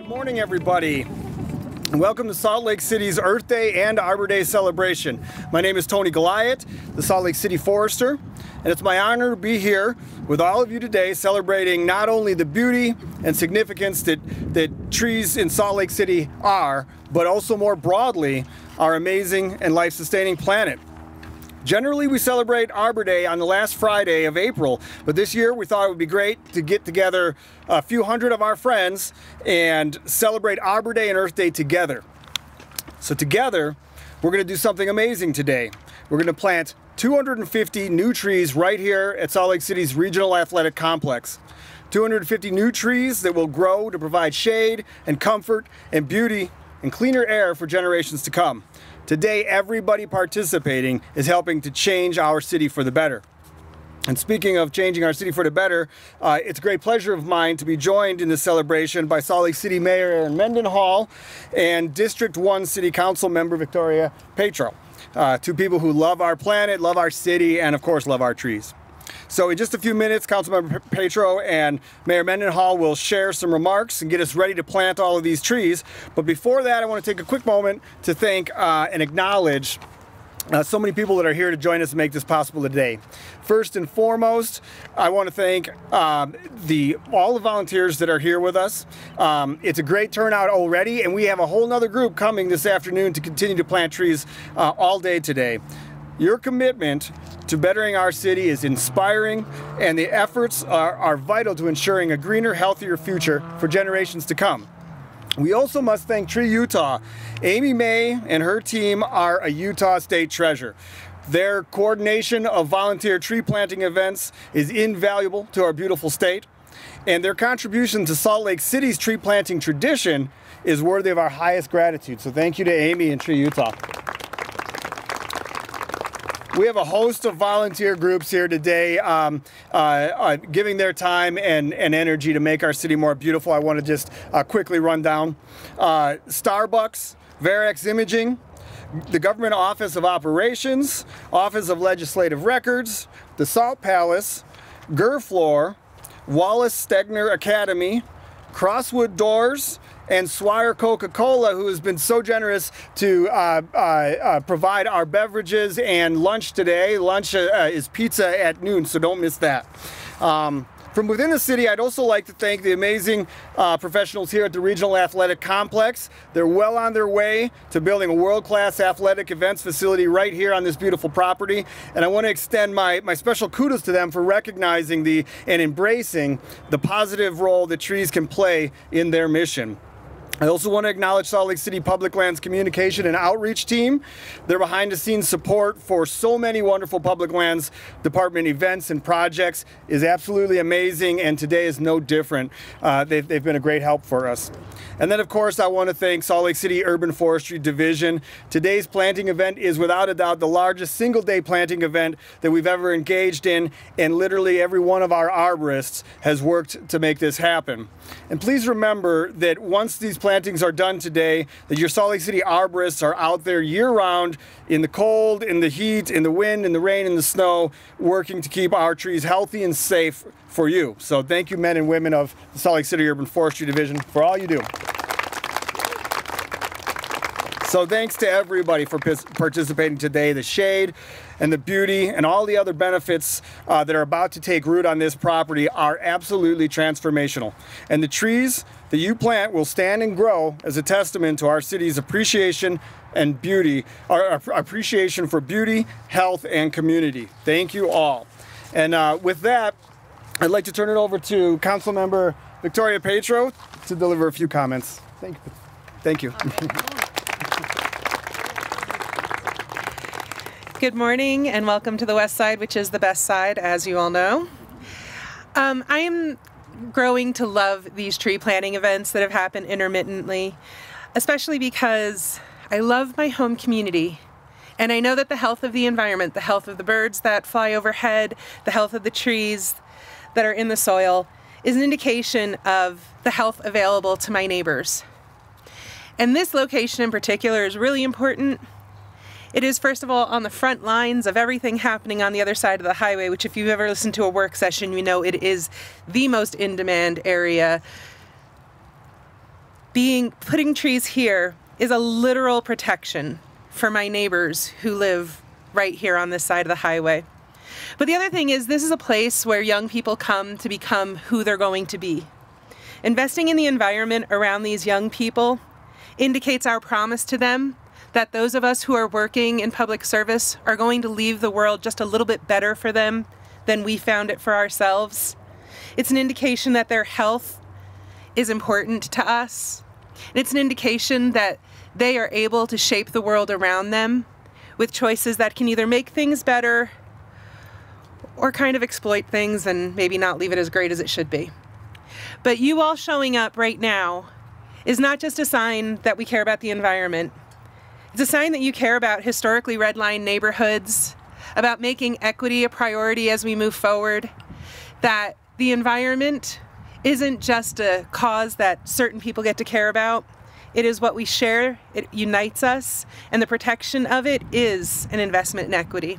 Good morning, everybody, and welcome to Salt Lake City's Earth Day and Arbor Day celebration. My name is Tony Goliath, the Salt Lake City Forester, and it's my honor to be here with all of you today celebrating not only the beauty and significance that trees in Salt Lake City are, but also more broadly, our amazing and life-sustaining planet. Generally, we celebrate Arbor Day on the last Friday of April, but this year we thought it would be great to get together a few hundred of our friends and celebrate Arbor Day and Earth Day together. So together, we're going to do something amazing today. We're going to plant 250 new trees right here at Salt Lake City's Regional Athletic Complex. 250 new trees that will grow to provide shade and comfort and beauty and cleaner air for generations to come. Today, everybody participating is helping to change our city for the better. And speaking of changing our city for the better, it's a great pleasure of mine to be joined in this celebration by Salt Lake City Mayor Erin Mendenhall and District 1 City Council member Victoria Petro. Two people who love our planet, love our city, and of course love our trees. So in just a few minutes, Councilmember Petro and Mayor Mendenhall will share some remarks and get us ready to plant all of these trees. But before that, I want to take a quick moment to thank and acknowledge so many people that are here to join us and make this possible today. First and foremost, I want to thank all the volunteers that are here with us. It's a great turnout already, and we have a whole nother group coming this afternoon to continue to plant trees all day today. Your commitment to bettering our city is inspiring, and the efforts are vital to ensuring a greener, healthier future for generations to come. We also must thank Tree Utah. Amy May and her team are a Utah state treasure. Their coordination of volunteer tree planting events is invaluable to our beautiful state, and their contribution to Salt Lake City's tree planting tradition is worthy of our highest gratitude. So thank you to Amy and Tree Utah. We have a host of volunteer groups here today giving their time and energy to make our city more beautiful. I want to just quickly run down. Starbucks, Varex Imaging, the Government Office of Operations, Office of Legislative Records, the Salt Palace, Gerflor, Wallace Stegner Academy, Crosswood Doors, and Swire Coca-Cola, who has been so generous to provide our beverages and lunch today. Lunch is pizza at noon, so don't miss that. From within the city, I'd also like to thank the amazing professionals here at the Regional Athletic Complex. They're well on their way to building a world-class athletic events facility right here on this beautiful property. And I want to extend my special kudos to them for recognizing and embracing the positive role that trees can play in their mission. I also want to acknowledge Salt Lake City Public Lands Communication and Outreach Team. Their behind-the-scenes support for so many wonderful Public Lands Department events and projects is absolutely amazing, and today is no different. They've been a great help for us. And then, of course, I want to thank Salt Lake City Urban Forestry Division. Today's planting event is without a doubt the largest single-day planting event that we've ever engaged in, and literally every one of our arborists has worked to make this happen. And please remember that once these plantings are done today, that your Salt Lake City arborists are out there year-round in the cold, in the heat, in the wind, in the rain, in the snow, working to keep our trees healthy and safe for you. So thank you, men and women of the Salt Lake City Urban Forestry Division, for all you do. So thanks to everybody for participating today. The shade and the beauty and all the other benefits that are about to take root on this property are absolutely transformational. And the trees that you plant will stand and grow as a testament to our city's appreciation and beauty, our appreciation for beauty, health, and community. Thank you all. And with that, I'd like to turn it over to Councilmember Victoria Petro to deliver a few comments. Thank you. Thank you. Good morning and welcome to the West Side, which is the best side, as you all know. I am growing to love these tree planting events that have happened intermittently, especially because I love my home community. And I know that the health of the environment, the health of the birds that fly overhead, the health of the trees that are in the soil is an indication of the health available to my neighbors. And this location in particular is really important. It is, first of all, on the front lines of everything happening on the other side of the highway, which if you've ever listened to a work session, you know it is the most in-demand area putting trees here is a literal protection for my neighbors who live right here on this side of the highway. But the other thing is, this is a place where young people come to become who they're going to be. Investing in the environment around these young people indicates our promise to them that those of us who are working in public service are going to leave the world just a little bit better for them than we found it for ourselves. It's an indication that their health is important to us. And it's an indication that they are able to shape the world around them with choices that can either make things better or kind of exploit things and maybe not leave it as great as it should be. But you all showing up right now is not just a sign that we care about the environment. It's a sign that you care about historically redlined neighborhoods, about making equity a priority as we move forward, that the environment isn't just a cause that certain people get to care about. It is what we share, it unites us, and the protection of it is an investment in equity.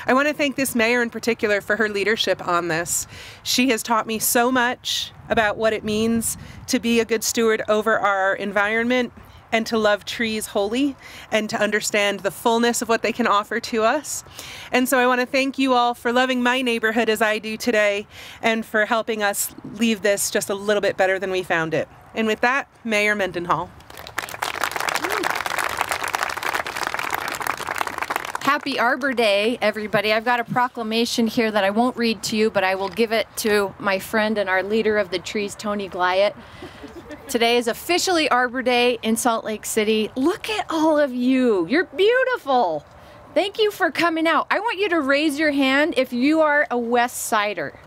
I want to thank this mayor in particular for her leadership on this. She has taught me so much about what it means to be a good steward over our environment and to love trees wholly and to understand the fullness of what they can offer to us. And so I want to thank you all for loving my neighborhood as I do today and for helping us leave this just a little bit better than we found it. And with that, Mayor Mendenhall. Happy Arbor Day, everybody. I've got a proclamation here that I won't read to you, but I will give it to my friend and our leader of the trees, Tony Goliath. Today is officially Arbor Day in Salt Lake City. Look at all of you. You're beautiful. Thank you for coming out. I want you to raise your hand if you are a West Sider.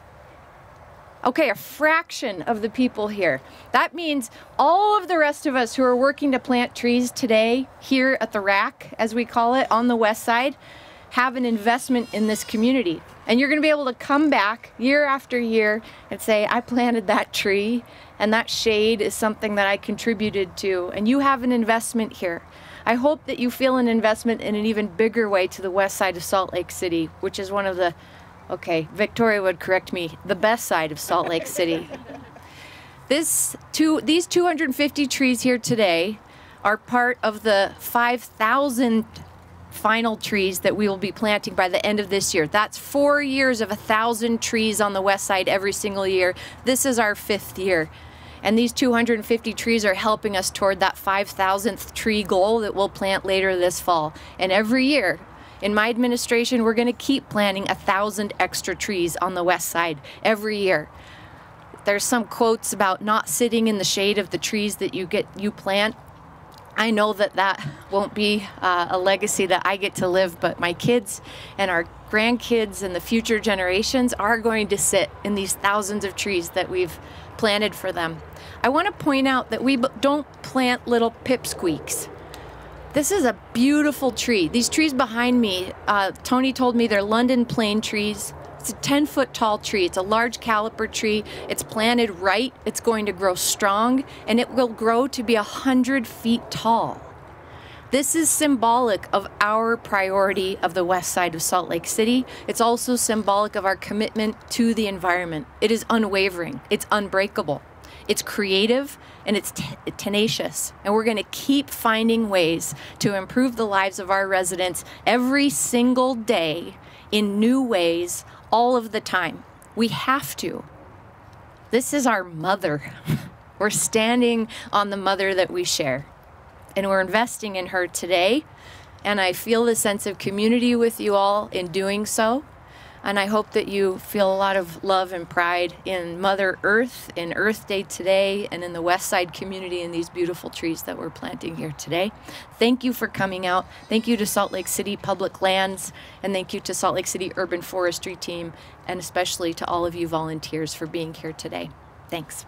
Okay, a fraction of the people here. That means all of the rest of us who are working to plant trees today here at the rack, as we call it, on the west side, have an investment in this community. And you're gonna be able to come back year after year and say, I planted that tree and that shade is something that I contributed to, and you have an investment here. I hope that you feel an investment in an even bigger way to the west side of Salt Lake City, which is one of the, okay, Victoria would correct me, the best side of Salt Lake City. These 250 trees here today are part of the 5,000 final trees that we will be planting by the end of this year. That's 4 years of 1,000 trees on the west side every single year. This is our 5th year. And these 250 trees are helping us toward that 5,000th tree goal that we'll plant later this fall. And every year, in my administration, we're gonna keep planting 1,000 extra trees on the west side every year. There's some quotes about not sitting in the shade of the trees that you plant. I know that that won't be a legacy that I get to live, but my kids and our grandkids and the future generations are going to sit in these thousands of trees that we've planted for them. I want to point out that we don't plant little pipsqueaks. This is a beautiful tree. These trees behind me, Tony told me they're London plane trees. It's a 10-foot tall tree. It's a large caliper tree. It's planted right. It's going to grow strong, and it will grow to be 100 feet tall. This is symbolic of our priority of the west side of Salt Lake City. It's also symbolic of our commitment to the environment. It is unwavering. It's unbreakable. It's creative, and it's tenacious. And we're going to keep finding ways to improve the lives of our residents every single day in new ways, all of the time. We have to. This is our mother. We're standing on the mother that we share. And we're investing in her today. And I feel the sense of community with you all in doing so. And I hope that you feel a lot of love and pride in Mother Earth, in Earth Day today, and in the West Side community and these beautiful trees that we're planting here today. Thank you for coming out. Thank you to Salt Lake City Public Lands, and thank you to Salt Lake City Urban Forestry Team, and especially to all of you volunteers for being here today. Thanks.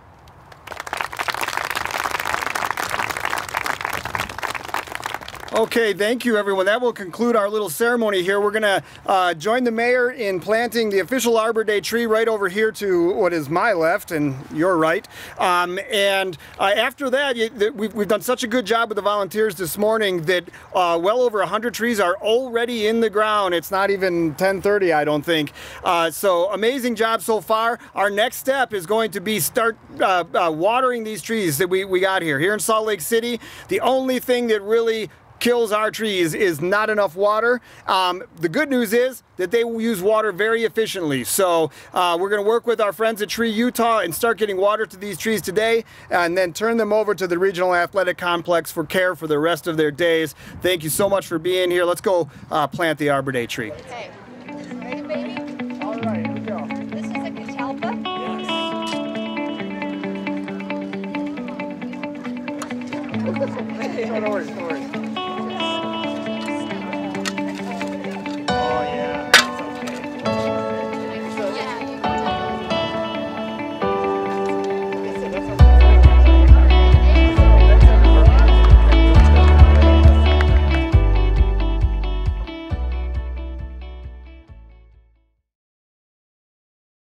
Okay, thank you everyone. That will conclude our little ceremony here. We're going to join the mayor in planting the official Arbor Day tree right over here to what is my left and your right. After that, we've done such a good job with the volunteers this morning that well over 100 trees are already in the ground. It's not even 10:30, I don't think. So amazing job so far. Our next step is going to be start watering these trees that we got here. Here in Salt Lake City, the only thing that really kills our trees is not enough water. The good news is that they will use water very efficiently. So we're going to work with our friends at Tree Utah and start getting water to these trees today and then turn them over to the Regional Athletic Complex for care for the rest of their days. Thank you so much for being here. Let's go plant the Arbor Day tree. Okay. Ready, baby? All right, here we go. This is a catalpa. Yes. No worries, no worries.